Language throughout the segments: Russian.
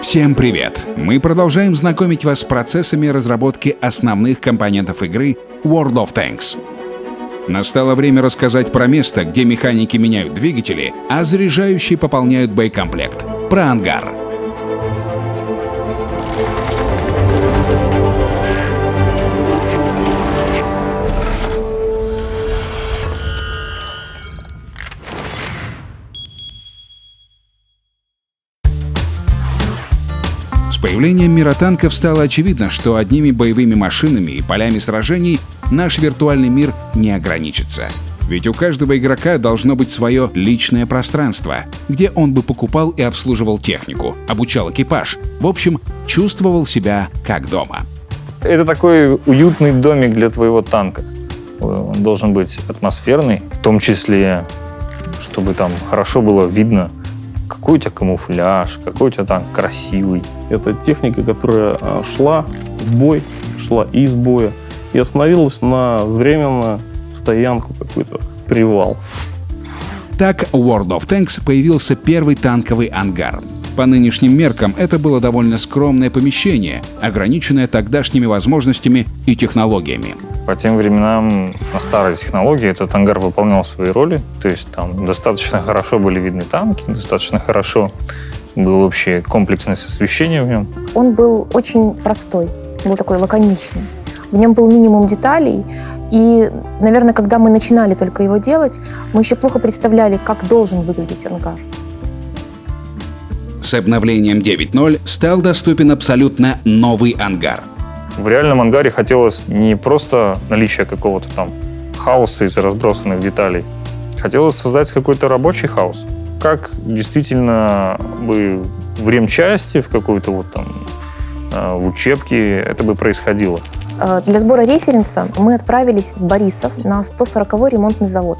Всем привет! Мы продолжаем знакомить вас с процессами разработки основных компонентов игры World of Tanks. Настало время рассказать про место, где механики меняют двигатели, а заряжающие пополняют боекомплект. Про ангар. С появлением мира танков стало очевидно, что одними боевыми машинами и полями сражений наш виртуальный мир не ограничится. Ведь у каждого игрока должно быть свое личное пространство, где он бы покупал и обслуживал технику, обучал экипаж, в общем, чувствовал себя как дома. Это такой уютный домик для твоего танка. Он должен быть атмосферный, в том числе, чтобы там хорошо было видно, какой у тебя камуфляж, какой у тебя танк красивый. Это техника, которая шла в бой, шла из боя и остановилась на временную стоянку, какой-то привал. Так в World of Tanks появился первый танковый ангар. По нынешним меркам это было довольно скромное помещение, ограниченное тогдашними возможностями и технологиями. По тем временам на старой технологии этот ангар выполнял свои роли, то есть там достаточно хорошо были видны танки, достаточно хорошо было общее комплексное освещение в нем. Он был очень простой, был такой лаконичный. В нем был минимум деталей, и, наверное, когда мы начинали только его делать, мы еще плохо представляли, как должен выглядеть ангар. С обновлением 9.0 стал доступен абсолютно новый ангар. В реальном ангаре хотелось не просто наличие какого-то там хаоса из разбросанных деталей. Хотелось создать какой-то рабочий хаос. Как действительно бы в ремчасти, в какой-то вот там в учебке это бы происходило. Для сбора референса мы отправились в Борисов на 140-й ремонтный завод.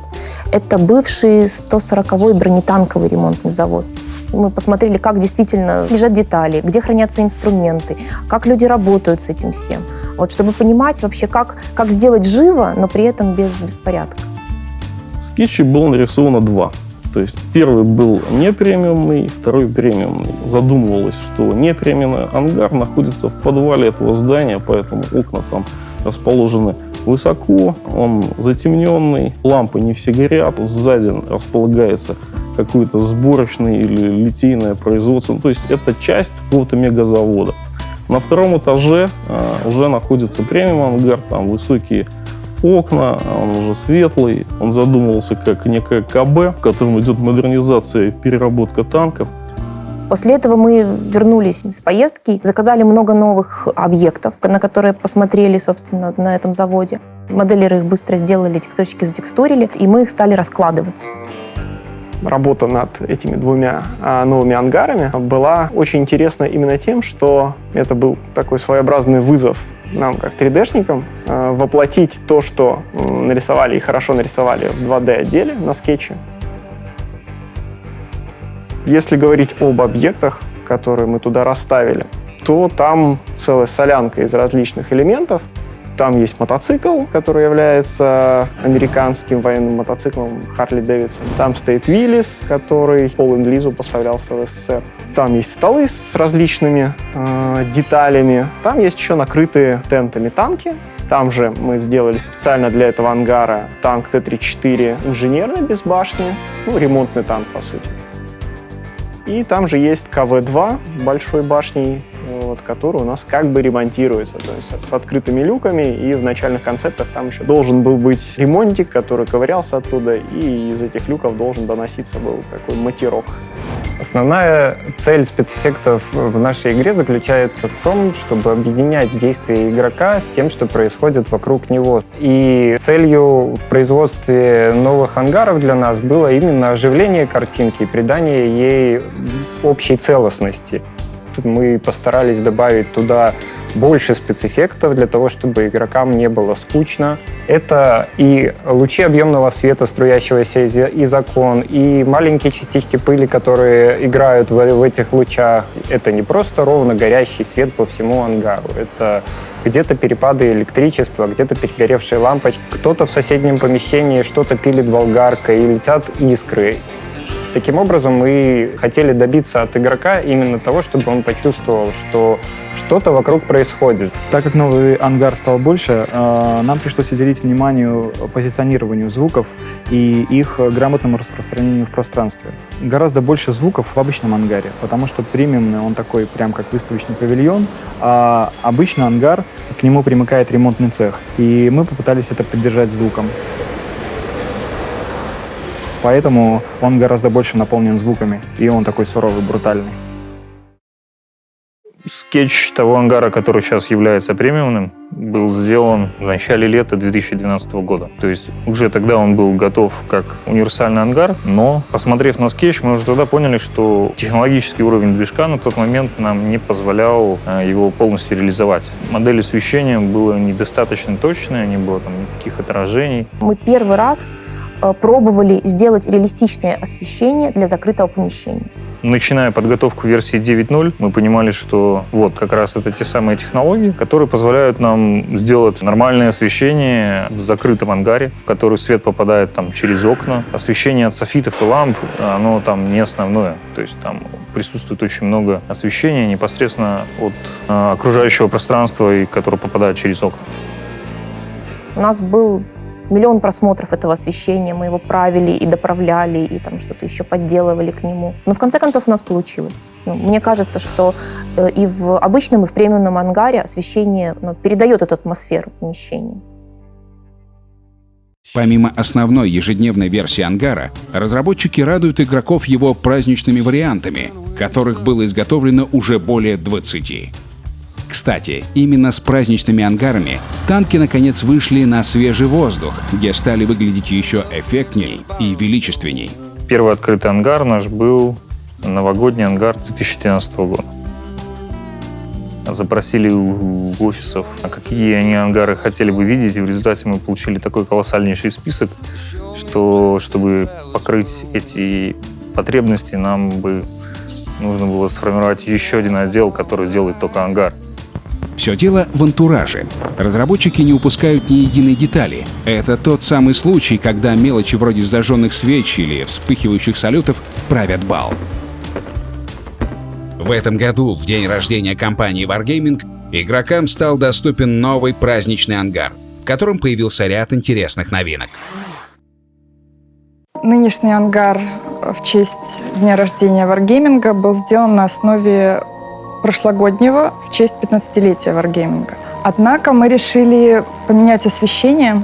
Это бывший 140-й бронетанковый ремонтный завод. Мы посмотрели, как действительно лежат детали, где хранятся инструменты, как люди работают с этим всем. Вот, чтобы понимать вообще, как сделать живо, но при этом без беспорядка. Скетчей было нарисовано два. То есть первый был не премиумный, второй премиумный. Задумывалось, что не премиумный ангар находится в подвале этого здания, поэтому окна там расположены высоко, он затемненный, лампы не все горят, сзади располагается какое-то сборочное или литейное производство. То есть это часть какого-то мегазавода. На втором этаже уже находится премиум-ангар, там высокие окна, он уже светлый. Он задумывался как некое КБ, в котором идет модернизация и переработка танков. После этого мы вернулись с поездки, заказали много новых объектов, на которые посмотрели, собственно, на этом заводе. Моделеры их быстро сделали, текстурщики затекстурили, и мы их стали раскладывать. Работа над этими двумя новыми ангарами была очень интересна именно тем, что это был такой своеобразный вызов нам, как 3D-шникам, воплотить то, что нарисовали и хорошо нарисовали в 2D-отделе на скетче. Если говорить об объектах, которые мы туда расставили, то там целая солянка из различных элементов. Там есть мотоцикл, который является американским военным мотоциклом Harley Davidson. Там стоит Willys, который по ленд-лизу поставлялся в СССР. Там есть столы с различными деталями. Там есть еще накрытые тентами танки. Там же мы сделали специально для этого ангара танк Т-34 инженерный, без башни. Ремонтный танк, по сути. И там же есть КВ-2 с большой башней, который у нас как бы ремонтируется, то есть с открытыми люками, и в начальных концептах там еще должен был быть ремонтик, который ковырялся оттуда, и из этих люков должен доноситься был такой матерок. Основная цель спецэффектов в нашей игре заключается в том, чтобы объединять действия игрока с тем, что происходит вокруг него. И целью в производстве новых ангаров для нас было именно оживление картинки и придание ей общей целостности. Мы постарались добавить туда больше спецэффектов для того, чтобы игрокам не было скучно. Это и лучи объемного света, струящегося из окон, и маленькие частички пыли, которые играют в этих лучах. Это не просто ровно горящий свет по всему ангару. Это где-то перепады электричества, где-то перегоревшие лампочки. Кто-то в соседнем помещении что-то пилит болгаркой, и летят искры. Таким образом, мы хотели добиться от игрока именно того, чтобы он почувствовал, что что-то вокруг происходит. Так как новый ангар стал больше, нам пришлось уделить вниманию позиционированию звуков и их грамотному распространению в пространстве. Гораздо больше звуков в обычном ангаре, потому что премиумный он такой прям как выставочный павильон, а обычный ангар, к нему примыкает ремонтный цех. И мы попытались это поддержать звуком. Поэтому он гораздо больше наполнен звуками, и он такой суровый, брутальный. Скетч того ангара, который сейчас является премиумным, был сделан в начале лета 2012 года. То есть уже тогда он был готов как универсальный ангар, но, посмотрев на скетч, мы уже тогда поняли, что технологический уровень движка на тот момент нам не позволял его полностью реализовать. Модель освещения была недостаточно точной, не было там никаких отражений. Мы первый раз пробовали сделать реалистичное освещение для закрытого помещения. Начиная подготовку версии 9.0, мы понимали, что вот как раз это те самые технологии, которые позволяют нам сделать нормальное освещение в закрытом ангаре, в который свет попадает там через окна. Освещение от софитов и ламп, оно там не основное. То есть там присутствует очень много освещения непосредственно от окружающего пространства, которое попадает через окна. У нас был 1 000 000 просмотров этого освещения, мы его правили и доправляли, и там что-то еще подделывали к нему. Но в конце концов у нас получилось. Мне кажется, что и в обычном, и в премиумном ангаре освещение передает эту атмосферу помещения. Помимо основной ежедневной версии ангара, разработчики радуют игроков его праздничными вариантами, которых было изготовлено уже более 20. Кстати, именно с праздничными ангарами танки наконец вышли на свежий воздух, где стали выглядеть еще эффектней и величественней. Первый открытый ангар наш был новогодний ангар 2013 года. Запросили у офисов, какие они ангары хотели бы видеть, и в результате мы получили такой колоссальнейший список, что чтобы покрыть эти потребности, нам бы нужно было сформировать еще один отдел, который делает только ангар. Все дело в антураже. Разработчики не упускают ни единой детали. Это тот самый случай, когда мелочи вроде зажженных свеч или вспыхивающих салютов правят бал. В этом году, в день рождения компании Wargaming, игрокам стал доступен новый праздничный ангар, в котором появился ряд интересных новинок. Нынешний ангар в честь дня рождения Wargaming был сделан на основе прошлогоднего в честь 15-летия Wargaming. Однако мы решили поменять освещение,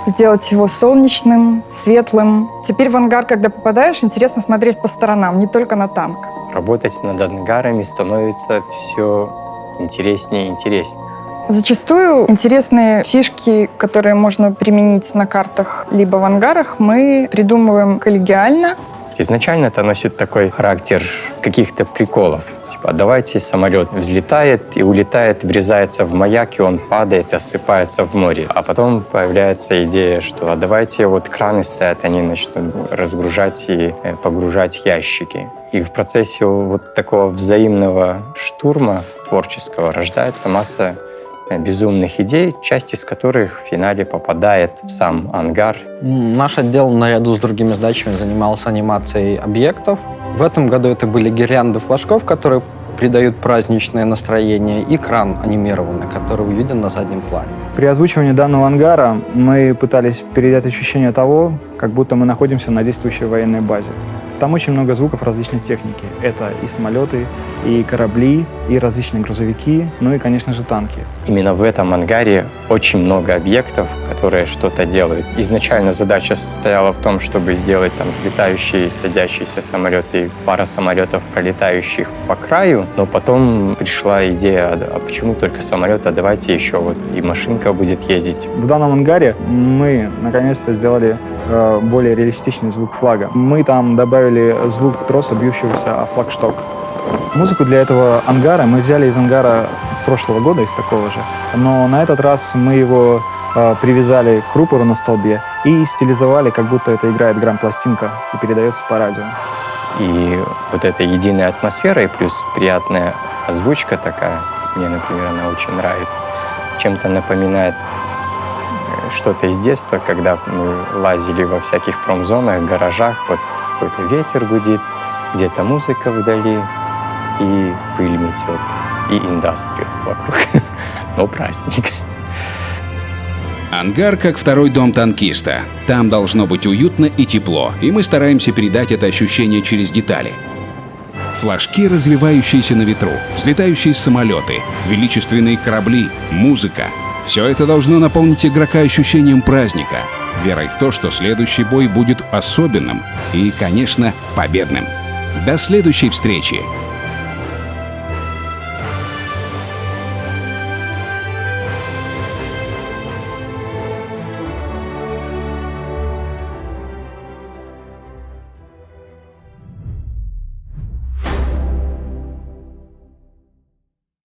сделать его солнечным, светлым. Теперь в ангар, когда попадаешь, интересно смотреть по сторонам, не только на танк. Работать над ангарами становится все интереснее и интереснее. Зачастую интересные фишки, которые можно применить на картах либо в ангарах, мы придумываем коллегиально. Изначально это носит такой характер каких-то приколов. Типа, давайте самолет взлетает и улетает, врезается в маяк, и он падает, осыпается в море. А потом появляется идея, что давайте вот краны стоят, они начнут разгружать и погружать ящики. И в процессе вот такого взаимного штурма творческого рождается масса безумных идей, часть из которых в финале попадает в сам ангар. Наш отдел наряду с другими задачами занимался анимацией объектов. В этом году это были гирлянды флажков, которые придают праздничное настроение, и кран анимированный, который виден на заднем плане. При озвучивании данного ангара мы пытались передать ощущение того, как будто мы находимся на действующей военной базе. Там очень много звуков различной техники. Это и самолеты, и корабли, и различные грузовики, ну и, конечно же, танки. Именно в этом ангаре очень много объектов, которые что-то делают. Изначально задача состояла в том, чтобы сделать там взлетающие и садящиеся самолеты, пара самолетов, пролетающих по краю, но потом пришла идея, а почему только самолет, а давайте еще вот и машинка будет ездить. В данном ангаре мы наконец-то сделали более реалистичный звук флага. Мы там добавили звук троса, бьющегося о флагшток. Музыку для этого ангара мы взяли из ангара прошлого года, из такого же, но на этот раз мы его привязали к рупору на столбе и стилизовали, как будто это играет грамм-пластинка и передается по радио. И вот эта единая атмосфера и плюс приятная озвучка такая, мне, например, она очень нравится, чем-то напоминает что-то из детства, когда мы лазили во всяких промзонах, гаражах, вот какой-то ветер гудит, где-то музыка вдали, и пыль метет, и индустрию вокруг. Но праздник. Ангар как второй дом танкиста. Там должно быть уютно и тепло, и мы стараемся передать это ощущение через детали. Флажки, развивающиеся на ветру, взлетающие самолеты, величественные корабли, музыка. Все это должно наполнить игрока ощущением праздника, верой в то, что следующий бой будет особенным и, конечно, победным. До следующей встречи!